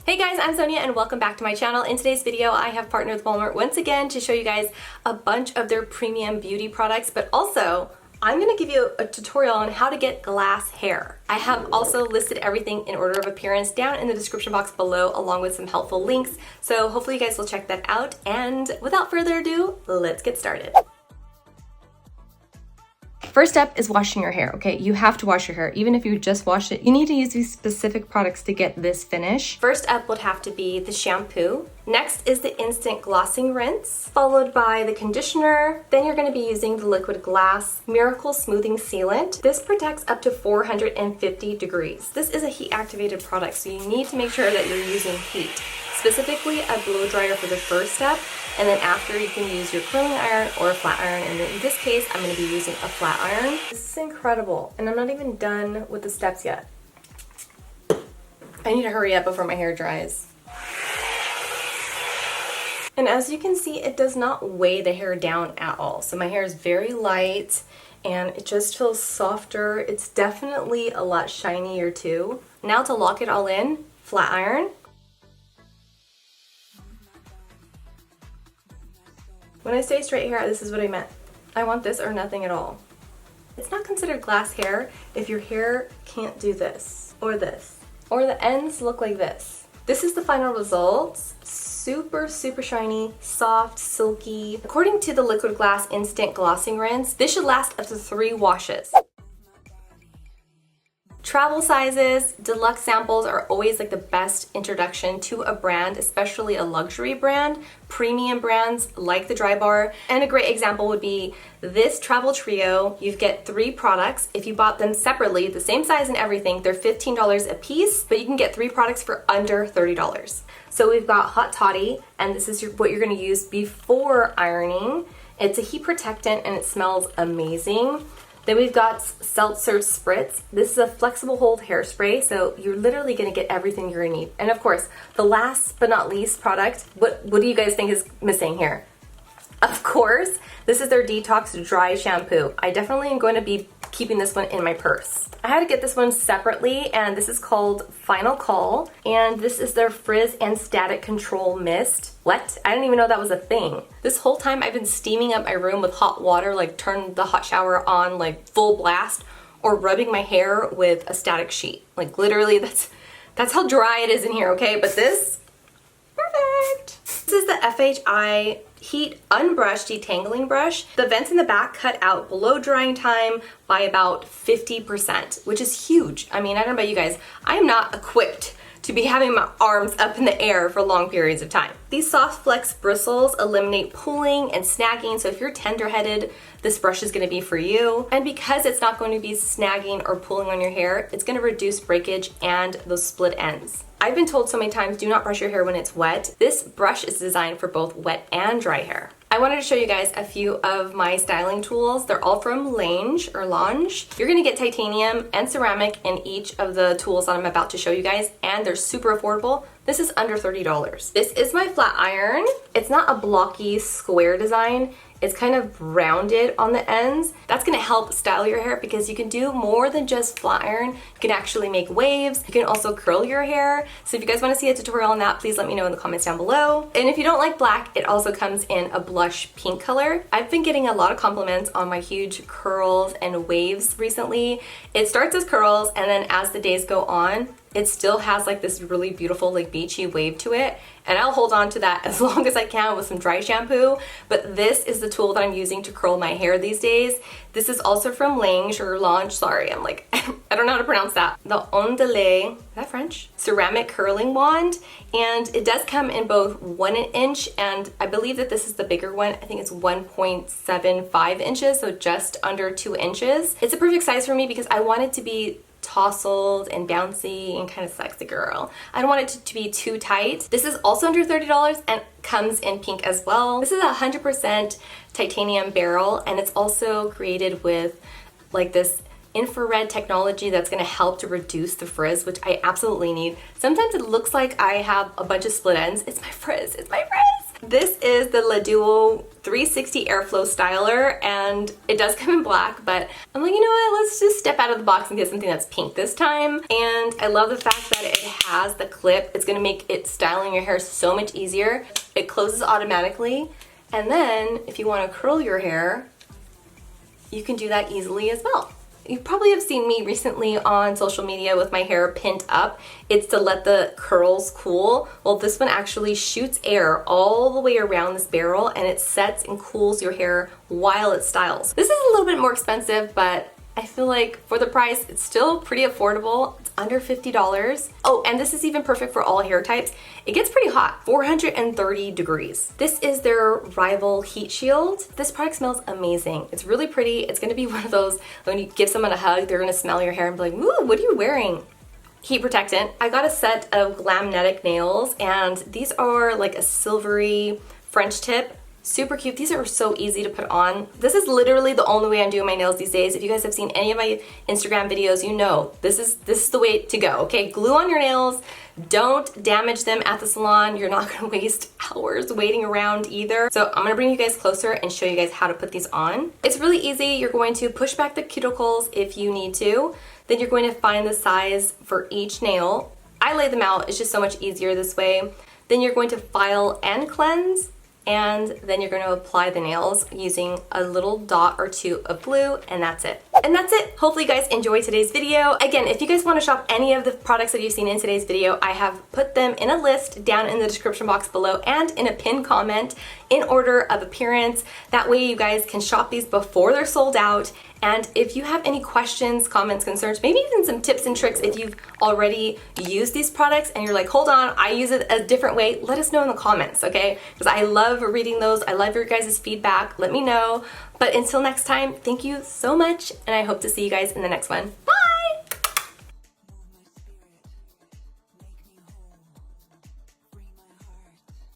Hey guys, I'm Sonia and welcome back to my channel. In today's video, I have partnered with Walmart once again to show you guys a bunch of their premium beauty products, but also I'm going to give you a tutorial on how to get glass hair. I have also listed everything in order of appearance down in the description box below along with some helpful links, so hopefully you guys will check that out. And without further ado, let's get started. First step is washing your hair, okay? You have to wash your hair. Even if you just wash it, you need to use these specific products to get this finish. First up would have to be the shampoo. Next is the instant glossing rinse, followed by the conditioner. Then you're gonna be using the liquid glass miracle smoothing sealant. This protects up to 450 degrees. This is a heat activated product, so you need to make sure that you're using heat. Specifically a blow dryer for the first step, and then after you can use your curling iron or a flat iron, and in this case I'm going to be using a flat iron. This is incredible, and I'm not even done with the steps yet. I need to hurry up before my hair dries. And as you can see, it does not weigh the hair down at all, so my hair is very light and it just feels softer. It's definitely a lot shinier too. Now to lock it all in, flat iron. When I say straight hair, this is what I meant. I want this or nothing at all. It's not considered glass hair if your hair can't do this, or the ends look like this. This is the final result. Super, super shiny, soft, silky. According to the Liquid Glass Instant Glossing Rinse, this should last up to 3 washes. Travel sizes, deluxe samples are always like the best introduction to a brand, especially a luxury brand. Premium brands like the Drybar. And a great example would be this travel trio. You get 3 products. If you bought them separately, the same size and everything, they're $15 a piece, but you can get 3 products for under $30. So we've got Hot Toddy, and this is what you're gonna use before ironing. It's a heat protectant and it smells amazing. Then we've got Seltzer Spritz. This is a flexible hold hairspray, so you're literally gonna get everything you're gonna need. And of course, the last but not least product, what do you guys think is missing here? Of course, this is their Detox Dry Shampoo. I definitely am going to be keeping this one in my purse. I had to get this one separately, and this is called Final Call, and this is their Frizz and Static Control Mist. What? I didn't even know that was a thing. This whole time I've been steaming up my room with hot water, like turn the hot shower on like full blast, or rubbing my hair with a static sheet. Like literally that's how dry it is in here, okay? But this, perfect. This is the FHI Heat Unbrushed Detangling Brush. The vents in the back cut out blow drying time by about 50%, which is huge. I mean, I don't know about you guys, I am not equipped to be having my arms up in the air for long periods of time. These soft flex bristles eliminate pulling and snagging, so if you're tender-headed, this brush is gonna be for you. And because it's not going to be snagging or pulling on your hair, it's gonna reduce breakage and those split ends. I've been told so many times, do not brush your hair when it's wet. This brush is designed for both wet and dry hair. I wanted to show you guys a few of my styling tools. They're all from Lange. You're gonna get titanium and ceramic in each of the tools that I'm about to show you guys, and they're super affordable. This is under $30. This is my flat iron. It's not a blocky square design. It's kind of rounded on the ends. That's gonna help style your hair because you can do more than just flat iron. You can actually make waves. You can also curl your hair. So if you guys wanna see a tutorial on that, please let me know in the comments down below. And if you don't like black, it also comes in a blush pink color. I've been getting a lot of compliments on my huge curls and waves recently. It starts as curls, and then as the days go on, it still has like this really beautiful like beachy wave to it, and I'll hold on to that as long as I can with some dry shampoo. But this is the tool that I'm using to curl my hair these days. This is also from Lange, sorry, I'm like, I don't know how to pronounce that. The Ondele, is that French? Ceramic curling wand, and it does come in both 1 inch, and I believe that this is the bigger one. I think it's 1.75 inches, so just under 2 inches. It's a perfect size for me because I want it to be tousled and bouncy and kind of sexy girl. I don't want it to be too tight. This is also under $30 and comes in pink as well. This is a 100% titanium barrel, and it's also created with like this infrared technology that's going to help to reduce the frizz, which I absolutely need. Sometimes it looks like I have a bunch of split ends. It's my frizz, it's my frizz. This is the La Duo 360 Airflow Styler, and it does come in black, but I'm like, you know what, let's just step out of the box and get something that's pink this time. And I love the fact that it has the clip. It's gonna make it styling your hair so much easier. It closes automatically, and then if you wanna curl your hair, you can do that easily as well. You probably have seen me recently on social media with my hair pinned up. It's to let the curls cool. Well, this one actually shoots air all the way around this barrel, and it sets and cools your hair while it styles. This is a little bit more expensive, but I feel like for the price, it's still pretty affordable. It's under $50. Oh, and this is even perfect for all hair types. It gets pretty hot, 430 degrees. This is their Rival Heat Shield. This product smells amazing. It's really pretty. It's gonna be one of those, when you give someone a hug, they're gonna smell your hair and be like, ooh, what are you wearing? Heat protectant. I got a set of Glamnetic nails, and these are like a silvery French tip. Super cute. These are so easy to put on. This is literally the only way I'm doing my nails these days. If you guys have seen any of my Instagram videos, you know this is the way to go, okay? Glue on your nails. Don't damage them at the salon. You're not gonna waste hours waiting around either. So I'm gonna bring you guys closer and show you guys how to put these on. It's really easy. You're going to push back the cuticles if you need to. Then you're going to find the size for each nail. I lay them out. It's just so much easier this way. Then you're going to file and cleanse, and then you're going to apply the nails using a little dot or two of glue, and that's it. And that's it. Hopefully you guys enjoyed today's video. Again, if you guys want to shop any of the products that you've seen in today's video, I have put them in a list down in the description box below and in a pinned comment in order of appearance. That way you guys can shop these before they're sold out. And if you have any questions, comments, concerns, maybe even some tips and tricks if you've already used these products and you're like, hold on, I use it a different way, let us know in the comments, okay? Because I love reading those. I love your guys' feedback. Let me know. But until next time, thank you so much, and I hope to see you guys in the next one. Bye!